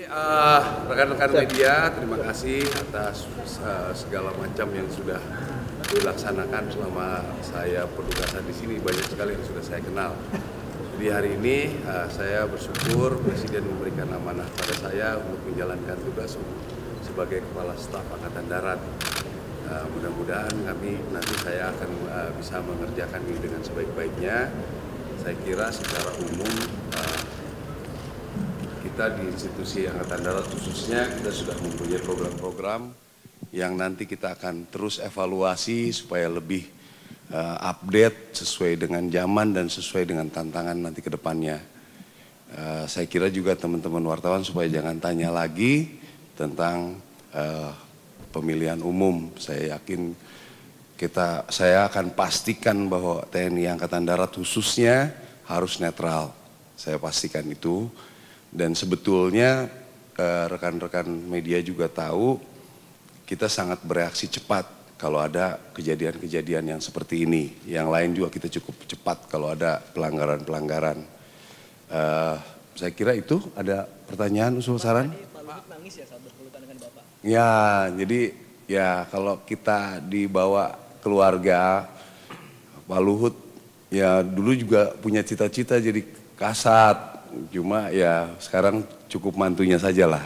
Rekan-rekan media, terima kasih atas segala macam yang sudah dilaksanakan selama saya penugasan di sini. Banyak sekali yang sudah saya kenal. Jadi hari ini saya bersyukur Presiden memberikan amanah pada saya untuk menjalankan tugas sebagai Kepala Staf Angkatan Darat. Mudah-mudahan nanti saya akan bisa mengerjakan ini dengan sebaik-baiknya. Saya kira secara umum kita di institusi Angkatan Darat khususnya kita sudah mempunyai program-program yang nanti kita akan terus evaluasi supaya lebih update sesuai dengan zaman dan sesuai dengan tantangan nanti ke depannya. Saya kira juga teman-teman wartawan supaya jangan tanya lagi tentang pemilihan umum. Saya yakin saya akan pastikan bahwa TNI Angkatan Darat khususnya harus netral. Saya pastikan itu. Dan sebetulnya rekan-rekan media juga tahu kita sangat bereaksi cepat kalau ada kejadian-kejadian yang seperti ini. Yang lain juga kita cukup cepat kalau ada pelanggaran-pelanggaran. Saya kira itu ada pertanyaan, usul, saran? Pak Luhut nangis ya saat berpelukan dengan Bapak? Ya, jadi ya kalau kita dibawa keluarga, Pak Luhut ya dulu juga punya cita-cita jadi kasat. Cuma ya sekarang cukup mantunya saja lah.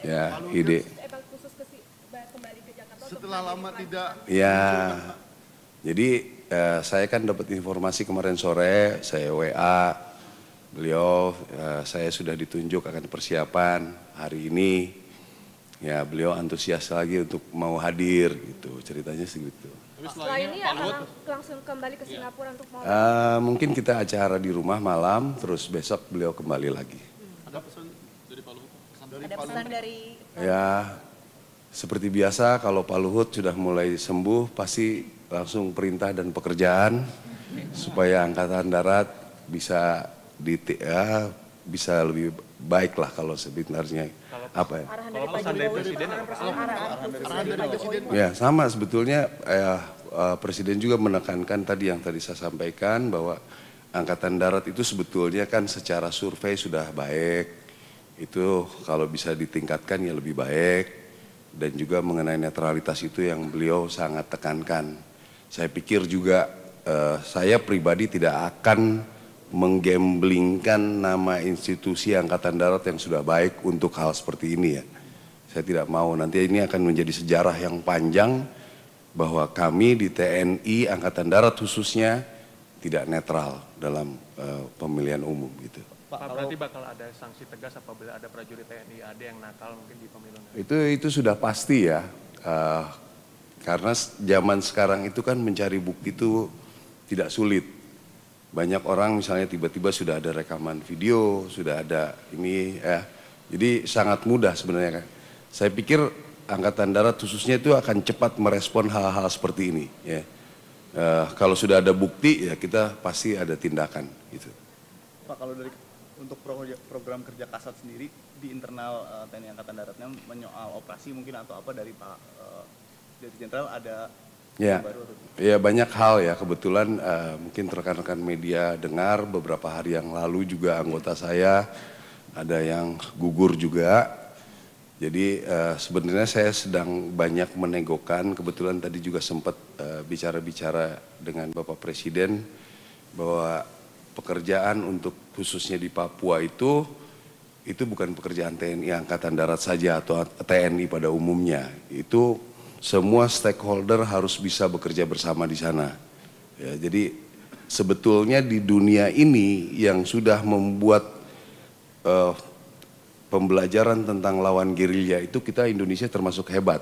Ya, ide. Kembali ke Jakarta setelah lama tidak. Ya, jadi saya kan dapat informasi kemarin sore, saya WA beliau, saya sudah ditunjuk akan persiapan hari ini. Ya, beliau antusias lagi untuk mau hadir gitu, ceritanya segitu. Setelah ini akan langsung kembali ke Singapura untuk mau. Mungkin kita acara di rumah malam, terus besok beliau kembali lagi. Ada pesan dari Pak Luhut? Ada pesan dari... Ya, seperti biasa kalau Pak Luhut sudah mulai sembuh, pasti langsung perintah dan pekerjaan supaya Angkatan Darat bisa bisa lebih baik lah kalau sebenarnya apa ya? Arahan dari Presiden Ya sama sebetulnya Presiden juga menekankan tadi yang tadi saya sampaikan bahwa Angkatan Darat itu sebetulnya kan secara survei sudah baik, itu kalau bisa ditingkatkan ya lebih baik, dan juga mengenai netralitas itu yang beliau sangat tekankan. Saya pikir juga saya pribadi tidak akan menggamblingkan nama institusi Angkatan Darat yang sudah baik untuk hal seperti ini ya. Saya tidak mau, nanti ini akan menjadi sejarah yang panjang bahwa kami di TNI Angkatan Darat khususnya tidak netral dalam pemilihan umum gitu. Pak, berarti bakal ada sanksi tegas apabila ada prajurit TNI AD yang nakal mungkin di pemilu? Itu sudah pasti ya, karena zaman sekarang itu kan mencari bukti itu tidak sulit. Banyak orang misalnya tiba-tiba sudah ada rekaman video, sudah ada ini ya. Jadi sangat mudah sebenarnya kan. Saya pikir Angkatan Darat khususnya itu akan cepat merespon hal-hal seperti ini ya. Kalau sudah ada bukti ya kita pasti ada tindakan gitu. Pak, kalau untuk program kerja Kasat sendiri di internal TNI Angkatan Daratnya menyoal operasi mungkin atau apa dari Pak Direktur Jenderal ada ya, baru? Ya banyak hal ya, kebetulan mungkin rekan-rekan media dengar beberapa hari yang lalu juga anggota saya ada yang gugur juga. Jadi sebenarnya saya sedang banyak menegokan, kebetulan tadi juga sempat bicara-bicara dengan Bapak Presiden bahwa pekerjaan untuk khususnya di Papua itu bukan pekerjaan TNI Angkatan Darat saja atau TNI pada umumnya. Itu semua stakeholder harus bisa bekerja bersama di sana. Ya, jadi sebetulnya di dunia ini yang sudah membuat pembelajaran tentang lawan gerilya itu kita Indonesia termasuk hebat.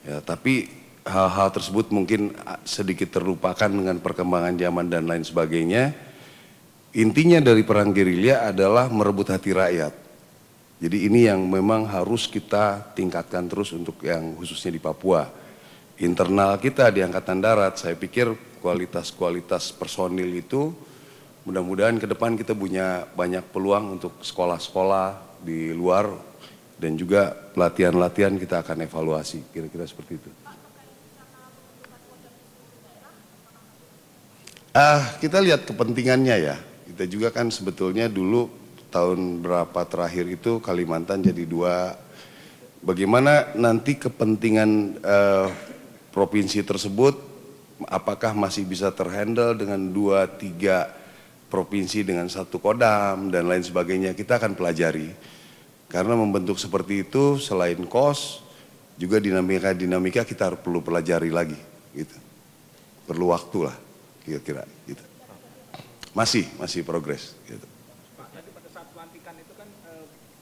Ya, tapi hal-hal tersebut mungkin sedikit terlupakan dengan perkembangan zaman dan lain sebagainya. Intinya dari perang gerilya adalah merebut hati rakyat. Jadi ini yang memang harus kita tingkatkan terus untuk yang khususnya di Papua. Internal kita di Angkatan Darat, saya pikir kualitas-kualitas personil itu mudah-mudahan ke depan kita punya banyak peluang untuk sekolah-sekolah di luar dan juga pelatihan-pelatihan kita akan evaluasi, kira-kira seperti itu. Kita lihat kepentingannya ya. Kita juga kan sebetulnya dulu tahun berapa terakhir itu Kalimantan jadi 2. Bagaimana nanti kepentingan provinsi tersebut, apakah masih bisa terhandle dengan 2-3 provinsi dengan 1 kodam dan lain sebagainya, kita akan pelajari. Karena membentuk seperti itu selain kos, juga dinamika kita perlu pelajari lagi, gitu. Perlu waktu lah, kira-kira, gitu. Masih progres, gitu. Pak, tadi pada saat pelantikan itu kan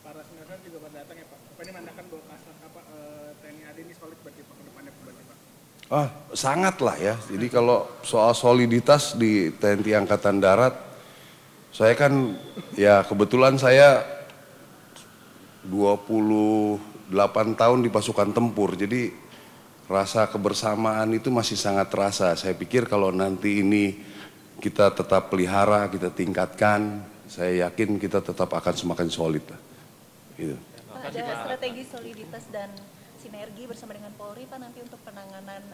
para senator juga pada datang ya Pak. Apa ini menandakan bahwa TNI AD ini solid berarti Pak ke depannya berarti Pak? Sangat lah ya. Jadi kalau soal soliditas di TNI Angkatan Darat, saya kan ya kebetulan saya 28 tahun di pasukan tempur, jadi rasa kebersamaan itu masih sangat terasa. Saya pikir kalau nanti ini kita tetap pelihara, kita tingkatkan, saya yakin kita tetap akan semakin solid lah. Gitu. Ada strategi soliditas dan sinergi bersama dengan Polri Pak nanti untuk penanganan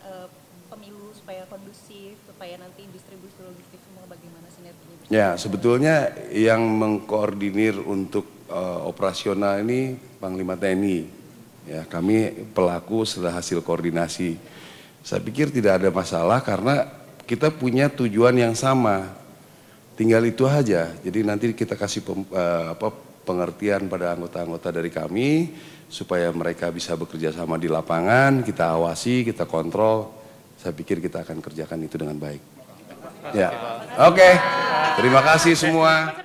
pemilu supaya kondusif, supaya nanti distribusi logistik semua bagaimana sinerginya bersama? Ya, sebetulnya yang mengkoordinir untuk operasional ini Panglima TNI. Ya, kami pelaku setelah hasil koordinasi. Saya pikir tidak ada masalah karena kita punya tujuan yang sama. Tinggal itu aja. Jadi nanti kita kasih pengertian pada anggota-anggota dari kami supaya mereka bisa bekerja sama di lapangan, kita awasi, kita kontrol. Saya pikir kita akan kerjakan itu dengan baik. Ya, oke. Terima kasih semua.